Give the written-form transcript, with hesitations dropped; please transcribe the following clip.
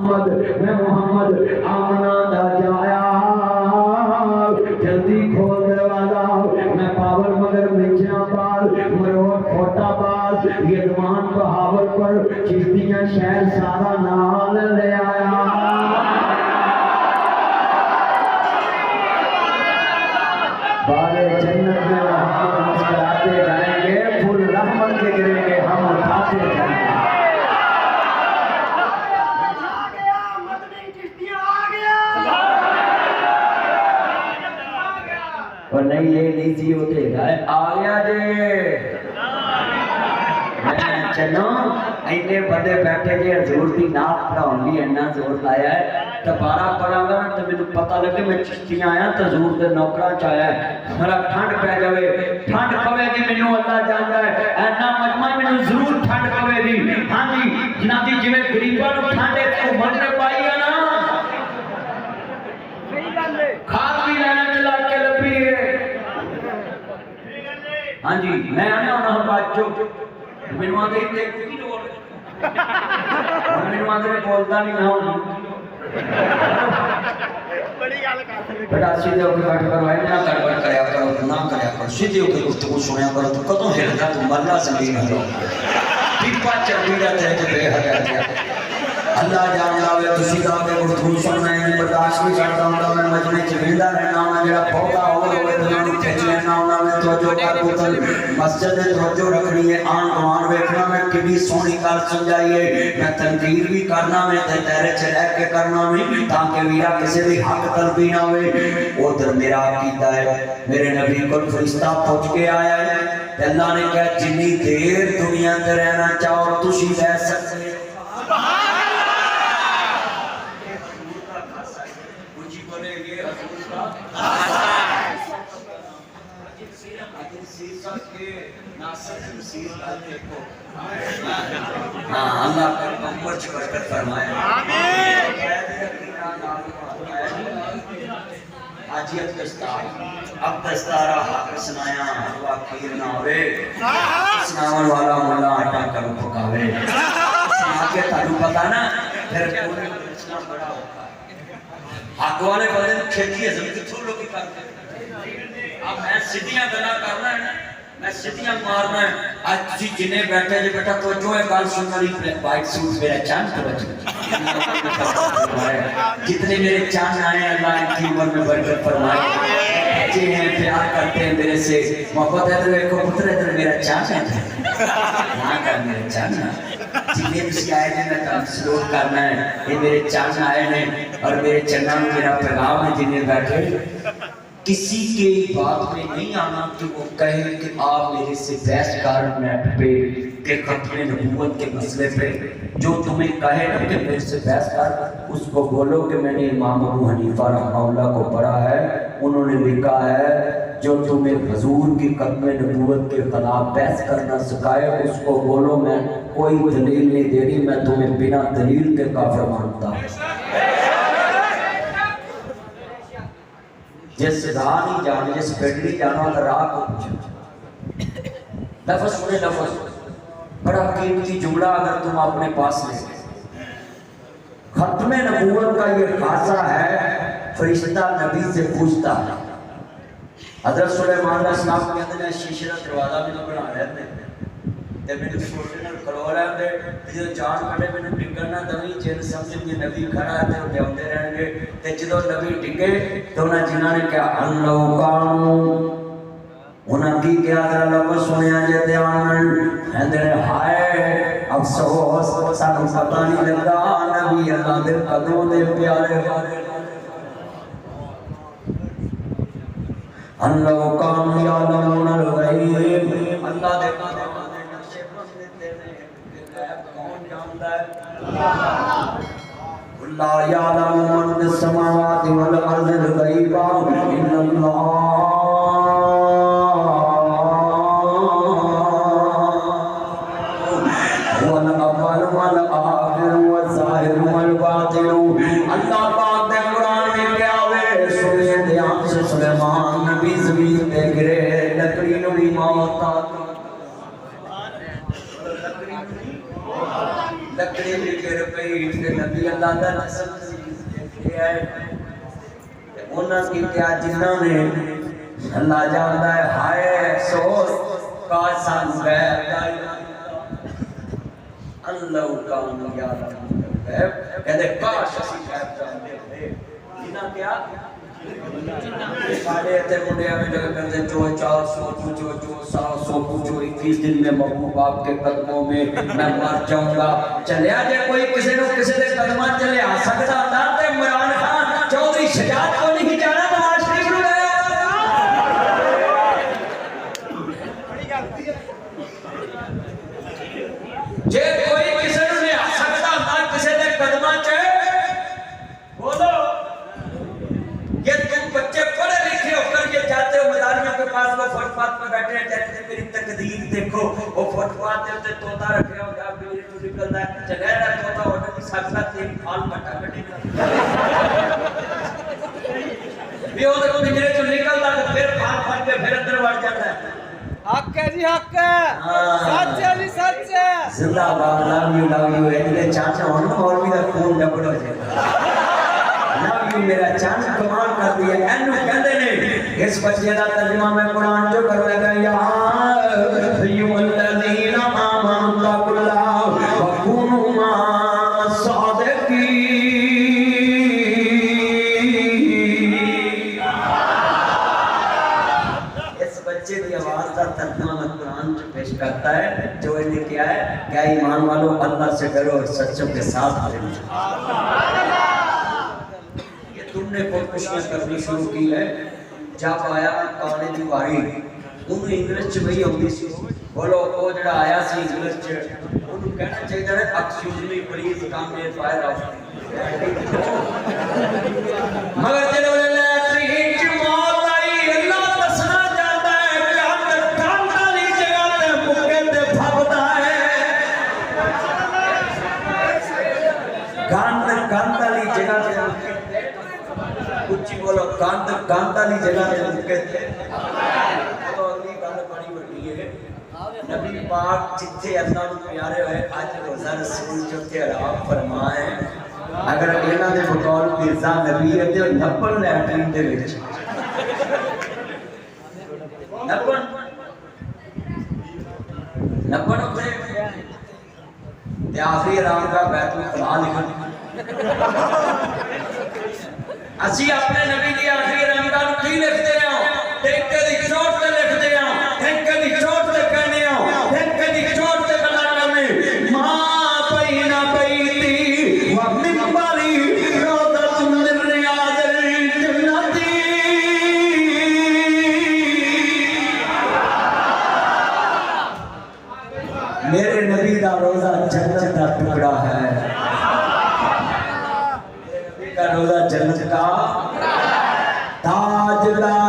मैं मोहम्मद आमना दा जाया जल्दी खोल दरवाजा मैं पावर मगर मिर्जाबाद मरोड़ खोटाबाद यजमान बहावल पर चिश्तियां शहर सारा नाल ले आया बारे जन्नत में मोहम्मद मुस्कुराते जाएंगे फूल रहमत के गिरेंगे हम उठाते जाएंगे और नहीं ये नहीं सी होते आ गया जे मैं चलो इन्ने बंदे बैठे जे हजूर दी नात पढ़ाउन दी इन्ना जोर लाया है दोबारा पढ़ांगा तो मैनू पता लगे मैं चिश्तियां आया तो हजूर दे नौकरां च आया मेरा ठंड पै जावे ठंड पवेगी मैनू अल्लाह जानदा है ऐना मजमा मैनू जरूर ठंड पवेगी हां जी जनाबी जिवें गरीबां नू ठंड ते उमर ने पाई है ना सही गल है खाद भी लेना चला के लपी है हां जी मैं आना ना बाजो मैनू आंदे इत्ते की लोड़ मैनू आंदे बोलदा नहीं ना बड़ी गल कर बेटा सीधे होके बैठ कर भाई ना गड़बड़ करया करो सीधे होके गुफ्तगू सुनया करो तो कदों हिलदा तू मरला जमीन हो पीपा चढ़ी रहता है कि बेहद अल्लाह जानदा वे तुसी दा के गुफ्तगू सुनना है बर्दाश्त नहीं करदा हुंदा मैं मजमे च वेंदा रहना हुंदा जेड़ा पौधा होवे तो खिच लेना हुंदा मैं तवज्जो कर पुत्र मस्जिद में तवज्जो रखनी है आन गवान देखना मैं कितनी सोहनी गल समझाई है मैं तनकीर भी करना मैं ते तेरे च रह के करना भी ताकि वीरा किसी भी हक तलबी ना होवे उधर मेरा अकीदा है मेरे नबी को फरिश्ता पहुंच के आया है अल्लाह ने कहा जितनी देर दुनिया में रहना चाहो तुसी रह सकते अल्लाह पैगंबर च बरकत फरमाए आमीन आजियत दस्तार अब दस्तारा हक सुनाया हलवा खीर ना होवे सुनावन वाला मुल्ला आटा करो पकावे आगे तानु पता ना फिर पूरे इस्लाम बड़ा होता हक वाले बंदे खेती हजम किथों लोग करते अब मैं सीधियां गल्लां करना है मैं सीधियां मारना है आज तुसी जिन्ने बैठे जे बेटा तो जो है गल सुनने वाली वाइट सूट मेरा चांद तो बच जितने मेरे चांद आए अल्लाह की उम्र में बरकत फरमाए बच्चे हैं प्यार करते हैं मेरे से मोहब्बत है तो देखो पुत्र इधर मेरा चांद है ना कर मेरे चांद जिन्ने तुसी आए थे मैं कम सलूट करना है ये मेरे चांद आए हैं और मेरे चन्ना में मेरा पैगाम है जिन्ने बैठे किसी के बात में नहीं आना कि वो कहे कि आप मेरे से बहस कर नेट पे के खत्म नबूवत के मसले पे जो तुम्हें कहे ना कि मेरे से बहस कर उसको बोलो कि मैंने इमाम अबू हनीफा रहमतुल्लाह को पढ़ा है उन्होंने लिखा है जो तुम्हें हुजूर की खत्म नबूवत के खिलाफ बहस करना सिखाए उसको बोलो मैं कोई दलील नहीं दे रही मैं तुम्हें बिना दलील के काफिर मानता हूँ जिस राह नहीं जाने जिस पेड़ नहीं जाना तो राह को पूछो लफ्ज़ सुने लफ्ज़ बड़ा कीमती जुमला अगर तुम अपने पास ले खत्म नबूवत का ये खासा है फरिश्ता नबी से पूछता है हज़रत सुलेमान अलैहिस्सलाम कहते हैं शीशे का दरवाजा भी तो बना लेते ते मैंने छोटे नाल खलो लेंदे जो जान कटे मैंने डिगण ना दवी जिन समझ के नबी खड़ा है ते उठाउंदे रहणगे ते जदों नबी डिगे तो उन्हां जिन्हां ने कहा अल्लाह कानू उन्हां की क्या जरा लफ्ज़ सुनिया जे ध्यान नाल कहंदे ने हाय अफसोस सानू पता नहीं लगा नबी अल्लाह दे कदों दे प्यारे अल्लाह कानू यालमून अल गैब अल्लाह दे ला यालमु मन फिस समावाति वल अर्दिल गैबा इन्नल्लाह वल अव्वल वल आखिर वल ज़ाहिर वल बातिन अल्लाह पाक दे कुरान में क्या है सुने ध्यान से सुलेमान नबी ज़मीन पे गिरे लकड़ी नु भी मौत लकड़ी भी गिर पई इतने नबी अल्लाह दा नस्ल सी है उन्हां की क्या जिन्हां ने अल्लाह जानदा है हाय अफसोस का सन गैर अल्लाह का याद है कहते काश ਅਸੀਂ गैर जानते थे जिन्हां क्या साढ़े ते मुंडिया में जगह करते जो 400 पूछो जो 700 पूछो 21 दिन में महबूब बाप के कदमों में मैं मर जाऊंगा चलिया जे कोई किसी ने किसी के कदमां चले आ सकता था ते इमरान खान चौधरी शजात को नहीं जाना नवाज शरीफ नु जे कोई किसी ने ले आ सकता था किसी के कदमां च बोलो ये तुम बच्चे पढ़े लिखे होकर ये जाते हो मदारियों के पास वो फुटपाथ पे बैठे हैं कहते मेरी तकदीर देखो वो फुटपाथ पे तोता रखे हो या बिल्ली तो निकलता है चलेगा तोता होने की साथ साथ तेरी फाल कटा कटेगा ये वो देखो पिंजरे से निकलता तो फिर फाल फाल के फिर अंदर बढ़ जाता है हक है जी हक है सच है जी सच है जिंदाबाद लव यू इतने चाचा होना मौलवी दा खून डबल हो जाएगा लव यू मेरा चाचा कमाल कर दिया एनु कहंदे ने इस बच्चे दा तर्जुमा मैं कुरान जो कर लगा या अय्युहल्लज़ीना आमनु तक़ुल्लाह व कुनू मअस-सादिक़ीन इस बच्चे की आवाज का तर्जुमा मैं कुरान में पेश करता है जो इन्हें क्या है क्या ईमान वालों अल्लाह से डरो और सच्चों के साथ रहना तुमने खुदकुशियां करनी शुरू की है जब आया काने दी वारी उन्हें इंग्लिश च वही आउंदी सी बोलो वो जेड़ा आया सी इंग्लिश च उन्हें कहना चाहिए है excuse me please come in fire of मगर जेड़े लैट्रिन च मौत आई अल्लाह दसना चाहता है कि अंदर कांड वाली जगह ते मुक्के ते फबदा है कांड वाली जगह ते कुछ बोलो कांत वाली जगह पे रुके थे तो अगली गल बड़ी वड्डी है नबी पाक जिथे अल्लाह नु प्यारे होए आज रोजा रसूल जो के आराम फरमाए अगर इन्हां दे बतौर मिर्जा नबी है ते नपन लैट्रिन दे विच नपन उते ते आखिरी आराम का बैतुल खला लिखन ਅਸੀਂ ਆਪਣੇ ਨਬੀ ਦੀ ਆਖਰੀ ਰਮਜ਼ਾਨ ਨੂੰ ਕੀ ਲਿਖਦੇ ਹਾਂ ਟੈਂਕੇ ਦੀ ਚੋਟ ਤੇ ਲਿਖਦੇ ਹਾਂ ਟੈਂਕੇ ਦੀ ਚੋਟ ਤੇ ਕਹਿੰਦੇ ਹਾਂ ਟੈਂਕੇ ਦੀ ਚੋਟ ਤੇ ਗੱਲਾਂ ਕਰਨੇ ਮਾਂ ਬੈਨਾ ਬੈਤੀ व मिंबरी रौदत मिन रियादिल जन्नती मेरे नबी दा रोजा जन्नत दा टुकड़ा है रोजा जन्नत का ताजदार